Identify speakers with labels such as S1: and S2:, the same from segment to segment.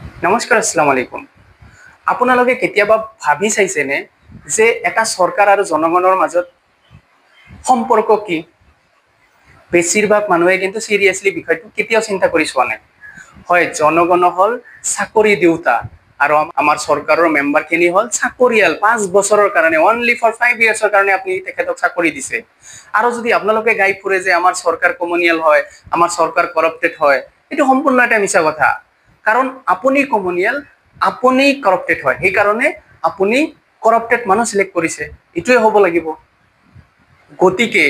S1: নমস্কাৰ, আসসালামু আলাইকুম। আপোনালোকে কেতিয়াবা ভাবি চাইছেনে যে এটা চৰকাৰ আৰু জনগণৰ মাজত সম্পৰ্ক কি? বেছিভাগ মানুহে কিন্তু চিৰিয়াছলি বিষয়টো কেতিয়াও চিন্তা কৰি চোৱা নাই। হয়, জনগণ হ'ল চাকৰি দেউতা আৰু আমাৰ চৰকাৰৰ মেম্বাৰখিনি হ'ল চাকৰিয়াল। 5 বছৰৰ কাৰণে, অনলি ফৰ 5 ইয়াৰ্ছৰ কাৰণে আপুনি তেখেতক চাকৰি দিছে। আৰু যদি আপোনালোকে গাই ফুৰে যে আমাৰ চৰকাৰ কমনিয়েল হয়, আমাৰ চৰকাৰ কৰাপ্টেড হয়, এইটো সম্পূৰ্ণ এটা মিছা কথা। কাৰণ আপুনি কমনিয়েল, আপুনি কৰাপ্টেড হয়, সেইকাৰণে আপুনি কৰাপ্টেড মানুহ চিলেক্ট কৰিছে, এইটোৱে হ'ব লাগিব। গতিকে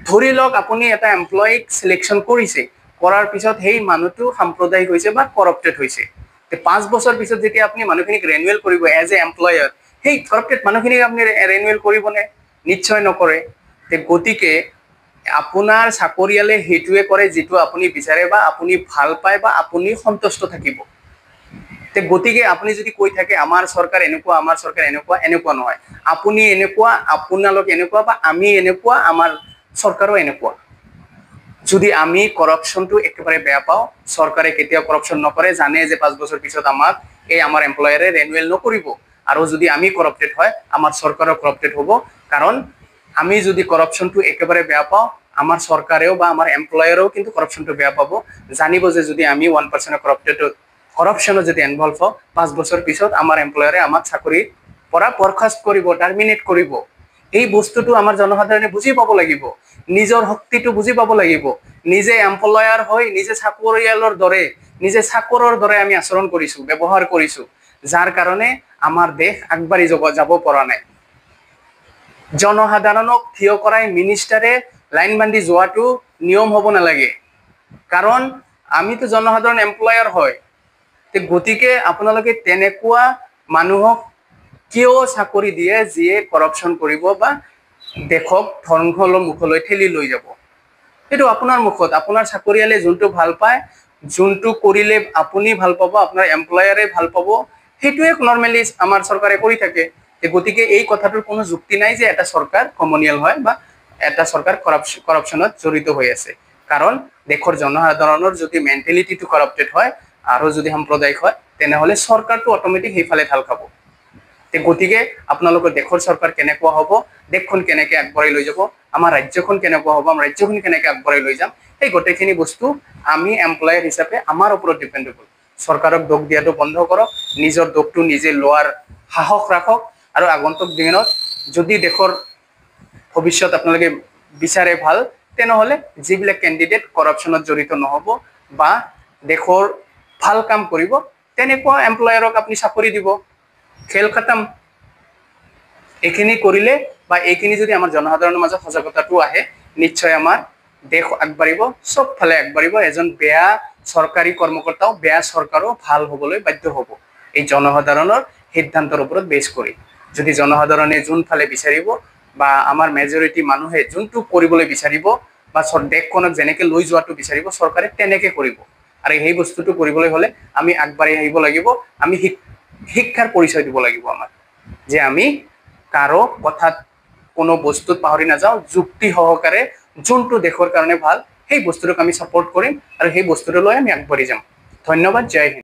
S1: ধৰি লওক আপুনি এটা এমপ্লয়ীক চিলেকশ্যন কৰিছে, কৰাৰ পিছত সেই মানুহটো সাম্প্ৰদায়িক হৈছে বা কৰাপ্টেড হৈছে। 5 বছৰ পিছত যেতিয়া আপুনি মানুহখিনিক ৰেনুৱেল কৰিব এজ এ এমপ্লয়াৰ, সেই কৰাপ্টেড মানুহখিনিক আপুনি ৰেনুৱেল কৰিবনে? নিশ্চয় নকৰে। গতিকে আপোনাৰ চাকৰিয়ালে সেইটোৱে কৰে যিটো আপুনি বিচাৰে বা আপুনি ভাল পায় বা আপুনি সন্তুষ্ট থাকিব। গতিকে আপুনি যদি কৈ থাকে আমাৰ চৰকাৰ এনেকুৱা, আমাৰ চৰকাৰ এনেকুৱা, এনেকুৱা নহয়। আপুনি এনেকুৱা, আপোনালোক এনেকুৱা বা আমি এনেকুৱা, আমাৰ চৰকাৰো এনেকুৱা। যদি আমি কৰাপশ্যনটো একেবাৰে বেয়া পাওঁ, চৰকাৰে কেতিয়াও কৰাপশ্যন নকৰে, জানে যে 5 বছৰ পিছত আমাক আমাৰ এমপ্লয়াৰে ৰেনুৱেল নকৰিব। আৰু যদি আমি কৰাপ্টেড হয়, আমাৰ চৰকাৰো কৰাপ্টেড হ'ব। কাৰণ আমি যদি কৰাপশ্যনটো একেবাৰে বেয়া পাওঁ, আমাৰ চৰকাৰেও বা আমাৰ এমপ্লয়াৰেও কিন্তু কৰাপশ্যনটো বেয়া পাব। জানিব যে যদি আমি 1% কৰাপশ্যনত যদি ইনভলভ হওঁ, 5 বছৰ পিছত আমাৰ এমপ্লয়াৰে আমাক চাকৰিৰ পৰা বৰখাস্ত কৰিব, টাৰ্মিনেট কৰিব। এই বস্তুটো আমাৰ জনসাধাৰণে বুজি পাব লাগিব, নিজৰ শক্তিটো বুজি পাব লাগিব। নিজে এমপ্লয়াৰ হৈ নিজে চাকৰিয়ালৰ দৰে, নিজে চাকৰৰ দৰে আমি আচৰণ কৰিছো, ব্যৱহাৰ কৰিছো, যাৰ কাৰণে আমাৰ দেশ আগবাঢ়ি যাব পৰা নাই। জনসাধাৰণক থিয় কৰাই মিনিষ্টাৰে লাইন বান্ধি যোৱাটো নিয়ম হ'ব নালাগে। কাৰণ আমিতো জনসাধাৰণ এমপ্লয়াৰ হয়। গতিকে আপোনালোকে তেনেকুৱা মানুহক কিয় চাকৰি দিয়ে যিয়ে কৰাপশ্যন কৰিব বা দেশক ধ্বংসৰ মুখলৈ ঠেলি লৈ যাব? সেইটো আপোনাৰ মুখত। আপোনাৰ চাকৰিয়ালে যোনটো ভাল পায়, যোনটো কৰিলে আপুনি ভাল পাব, আপোনাৰ এমপ্লয়াৰে ভাল পাব, সেইটোৱে নৰ্মেলি আমাৰ চৰকাৰে কৰি থাকে। গতিকে এই কথাটোৰ কোনো যুক্তি নাই যে এটা চৰকাৰ কমনিয়েল হয় বা এটা চৰকাৰ কৰাপশ্যনত জড়িত হৈ আছে। কাৰণ দেশৰ জনসাধাৰণৰ যদি মেণ্টেলিটিটো কৰাপ্টেড হয় আৰু যদি সাম্প্ৰদায়িক হয়, তেনেহ'লে চৰকাৰটো অট'মেটিক সেইফালে ঢাল খাব। গতিকে আপোনালোকৰ দেশৰ চৰকাৰ কেনেকুৱা হ'ব, দেশখন কেনেকৈ আগবঢ়াই লৈ যাব, আমাৰ ৰাজ্যখন কেনেকুৱা হ'ব, আমাৰ ৰাজ্যখন কেনেকৈ আগবঢ়াই লৈ যাম, এই গোটেইখিনি বস্তু আমি এমপ্লয়াৰ হিচাপে আমাৰ ওপৰত ডিপেণ্ডেবল। চৰকাৰক দোষ দিয়াটো বন্ধ কৰক, নিজৰ দোষটো নিজে লোৱাৰ সাহস ৰাখক। আৰু আগন্তুক দিনত যদি দেশৰ ভৱিষ্যত আপোনালোকে বিচাৰে ভাল, তেনেহ'লে যিবিলাক কেণ্ডিডেট কৰাপশ্যনত জড়িত নহ'ব বা দেশৰ ভাল কাম কৰিব, তেনেকুৱা এমপ্লয়াৰক আপুনি চাকৰি দিব। খেল খতম। এইখিনি কৰিলে বা এইখিনি যদি আমাৰ জনসাধাৰণৰ মাজত সজাগতাটো আহে, নিশ্চয় আমাৰ দেশ আগবাঢ়িব, চবফালে আগবাঢ়িব। এজন বেয়া চৰকাৰী কৰ্মকৰ্তাও, বেয়া চৰকাৰো ভাল হ'বলৈ বাধ্য হ'ব, এই জনসাধাৰণৰ সিদ্ধান্তৰ ওপৰত বেছ কৰি। যদি জনসাধাৰণে যোনফালে বিচাৰিব বা আমাৰ মেজৰিটি মানুহে যোনটো কৰিবলৈ বিচাৰিব বা দেশখনক যেনেকৈ লৈ যোৱাটো বিচাৰিব, চৰকাৰে তেনেকৈ কৰিব। আৰু সেই বস্তুটো কৰিবলৈ হ'লে আমি আগবাঢ়ি আহিব লাগিব। আমি শিক্ষাৰ পৰিচয় দিব লাগিব আমাক, যে আমি কাৰো কথাত কোনো বস্তুত পাহৰি নাযাওঁ, যুক্তি সহকাৰে যোনটো দেশৰ কাৰণে ভাল, সেই বস্তুটোক আমি ছাপোৰ্ট কৰিম আৰু সেই বস্তুটো লৈ আমি আগবাঢ়ি যাম। ধন্যবাদ। জয় হিন্দ।